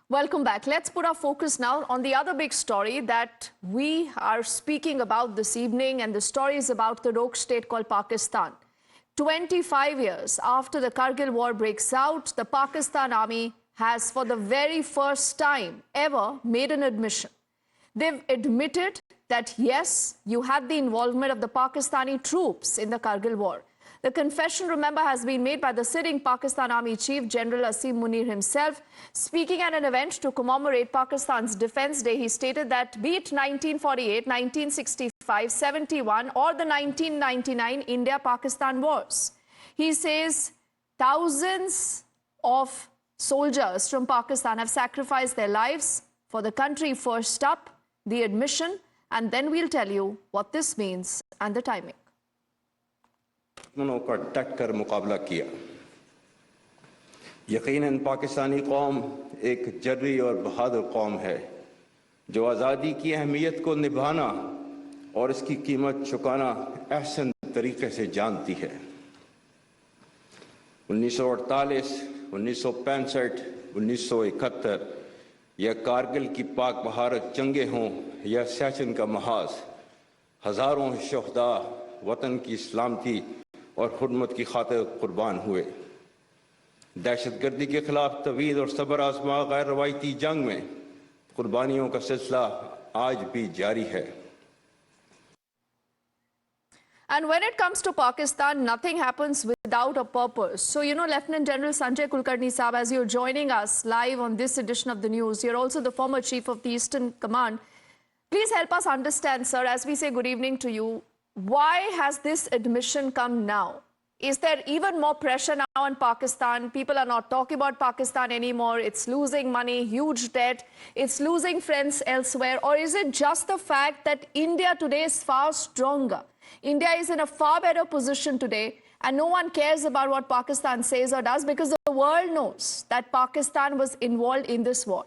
Welcome back. Let's put our focus now on the other big story that we are speaking about this evening, and the story is about the rogue state called Pakistan. 25 years after the Kargil war breaks out, the Pakistan army has for the very first time ever made an admission. They've admitted that yes, you had the involvement of the Pakistani troops in the Kargil war. The confession, remember, has been made by the sitting Pakistan Army Chief General Asim Munir himself. Speaking at an event to commemorate Pakistan's Defence Day, he stated that be it 1948, 1965, 71 or the 1999 India-Pakistan wars, he says thousands of soldiers from Pakistan have sacrificed their lives for the country. First up, the admission, and then we'll tell you what this means and the timing. दुश्मनों का डट कर मुकाबला किया। यकीनन पाकिस्तानी कौम एक जर्री और बहादुर कौम है जो आज़ादी की अहमियत को निभाना और इसकी कीमत चुकाना अहसन तरीके से जानती है। 1948, 1965, 1971 या कारगिल की पाक बहारत जंगें हों या सियाचिन का महाज, हज़ारों शहदा वतन की सलामती और हुर्मत की खातिर कुर्बान हुए। दहशतगर्दी के खिलाफ तवील और सब्र आज़मा गैर रवायती जंग में कुर्बानियों का सिलसिला आज भी जारी है। And when it comes to Pakistan, nothing happens without a purpose. So, you know, Lt Gen Sanjay Kulkarni Saab, as you're joining us live on this edition of the news, you're also the former chief of the Eastern Command. Please help us understand, sir, as we say good evening to you, why has this admission come now? Is there even more pressure now on Pakistan? People are not talking about Pakistan anymore. It's losing money, huge debt. It's losing friends elsewhere. Or is it just the fact that India today is far stronger? India is in a far better position today, and no one cares about what Pakistan says or does because the world knows that Pakistan was involved in this war.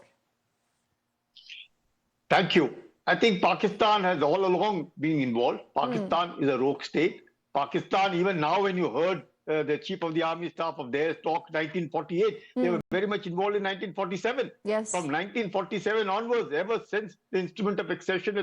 Thank you. I think Pakistan has all along been involved. Pakistan is a rogue state. Pakistan, even now when you heard the chief of the army staff of theirs talk 1948, they were very much involved in 1947. Yes. From 1947 onwards, ever since the instrument of accession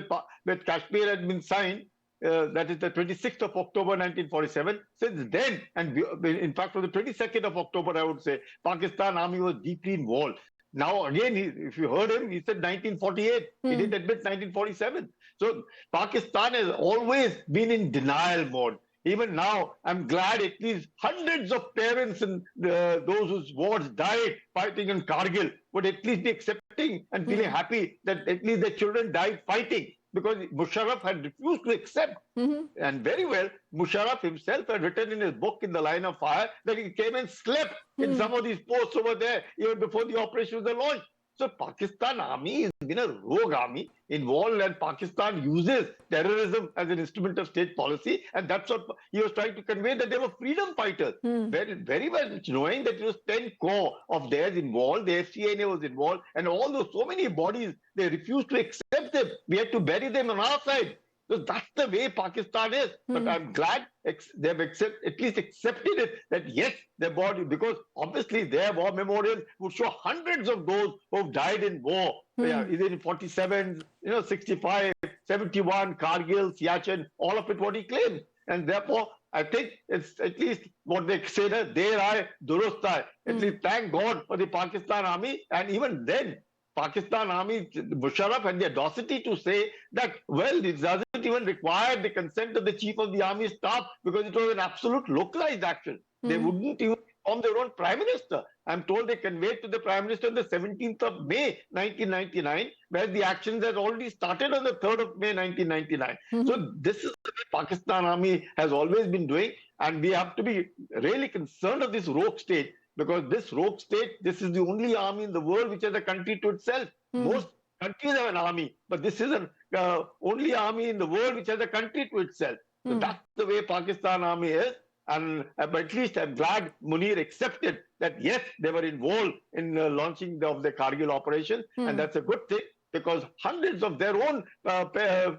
with Kashmir had been signed, that is the 26th of October 1947. Since then, and in fact from the 22nd of October, I would say, Pakistan army was deeply involved. Now, again, if you heard him, he said 1948. He didn't admit 1947. So, Pakistan has always been in denial mode. Even now, I'm glad at least hundreds of parents and those whose wards died fighting in Kargil would at least be accepting and feeling happy that at least their children died fighting, because Musharraf had refused to accept. And very well, Musharraf himself had written in his book, In the Line of Fire, that he came and slept in some of these posts over there even before the operation was launched. So Pakistan army has been a rogue army involved, and Pakistan uses terrorism as an instrument of state policy, and that's what he was trying to convey, that they were freedom fighters. Very, very well knowing that it was 10 corps of theirs involved, the FCNA was involved, and all those so many bodies, they refused to accept them. We had to bury them on our side. So that's the way Pakistan is. But I'm glad they've at least accepted it, that yes, their body, because obviously their war memorials would show hundreds of those who've died in war. Either in 47, 65, 71, Kargil, Siachen, all of it what he claimed. And therefore, I think it's at least what they say, that there I durustai. At least thank God for the Pakistan army. And even then, Pakistan army, Musharraf had the audacity to say that, well, it doesn't even require the consent of the chief of the army staff because it was an absolute localized action. They wouldn't even form their own prime minister. I'm told they conveyed to the prime minister on the 17th of May 1999, where the actions had already started on the 3rd of May 1999. So this is the way Pakistan army has always been doing, and we have to be really concerned of this rogue state. Because this rogue state, this is the only army in the world which has a country to itself. Most countries have an army, but this is the only army in the world which has a country to itself. So that's the way Pakistan army is. And at least I'm glad Munir accepted that, yes, they were involved in launching of the Kargil operation. And that's a good thing, because hundreds of their own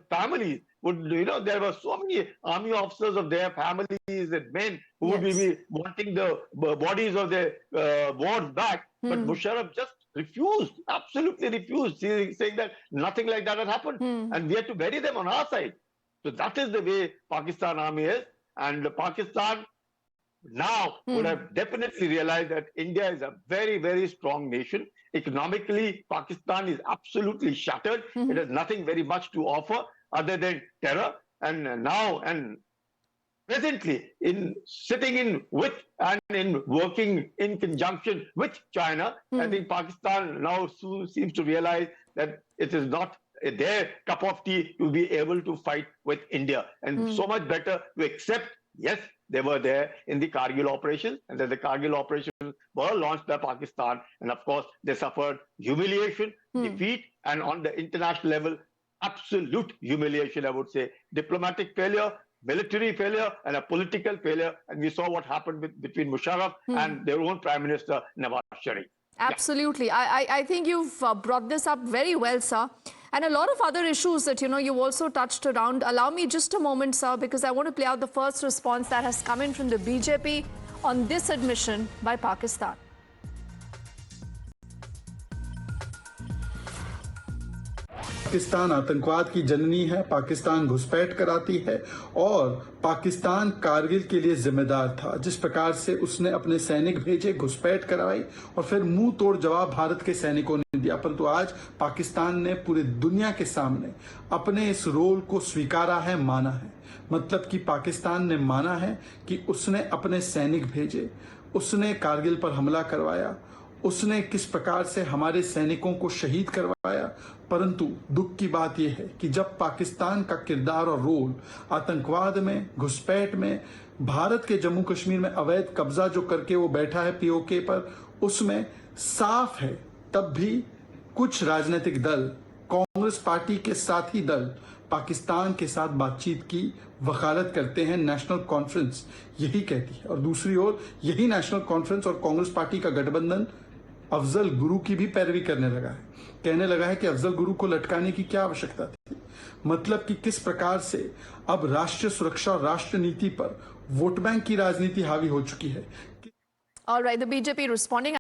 families would, there were so many army officers of their families and men who would be wanting the bodies of their wards back. But Musharraf just refused, absolutely refused, saying that nothing like that had happened. And we had to bury them on our side. So that is the way Pakistan army is. And Pakistan now would have definitely realized that India is a very, very strong nation. Economically, Pakistan is absolutely shattered. It has nothing very much to offer other than terror. And now, and presently, in sitting in with and in working in conjunction with China, I think Pakistan now seems to realize that it is not their cup of tea to be able to fight with India. And so much better to accept, yes, they were there in the Kargil operations, and that the Kargil operations were launched by Pakistan. And of course, they suffered humiliation, defeat, and on the international level, absolute humiliation, I would say. Diplomatic failure, military failure, and a political failure. And we saw what happened between Musharraf and their own Prime Minister, Nawaz Sharif. Absolutely. Yeah. I think you've brought this up very well, sir. And a lot of other issues that, you also touched around. Allow me just a moment, sir, because I want to play out the first response that has come in from the BJP on this admission by Pakistan. Pakistan आतंकवाद की जननी है, पाकिस्तान घुसपैठ कराती है और पाकिस्तान कारगिल के लिए जिम्मेदार था। जिस प्रकार से उसने अपने सैनिक भेजे, घुसपैठ कराई और फिर मुंह तोड़ जवाब भारत के सैनिकों ने दिया। परंतु आज पाकिस्तान ने पूरी दुनिया के सामने अपने इस रोल को स्वीकारा है, माना है। मतलब कि पाकिस्तान ने माना है कि उसने अपने सैनिक भेजे, उसने कारगिल पर हमला करवाया, उसने किस प्रकार से हमारे सैनिकों को शहीद करवाया। परंतु दुख की बात यह है कि जब पाकिस्तान का किरदार और रोल आतंकवाद में, घुसपैठ में, भारत के जम्मू कश्मीर में अवैध कब्जा जो करके वो बैठा है पीओके पर, उसमें साफ है, तब भी कुछ राजनीतिक दल, कांग्रेस पार्टी के साथी दल पाकिस्तान के साथ बातचीत की वकालत करते हैं। नेशनल कॉन्फ्रेंस यही कहती है और दूसरी ओर यही नेशनल कॉन्फ्रेंस और कांग्रेस पार्टी का गठबंधन अफजल गुरु की भी पैरवी करने लगा है। कहने लगा है कि अफजल गुरु को लटकाने की क्या आवश्यकता थी। मतलब कि किस प्रकार से अब राष्ट्रीय सुरक्षा और राष्ट्र नीति पर वोट बैंक की राजनीति हावी हो चुकी है। All right, the BJP responding.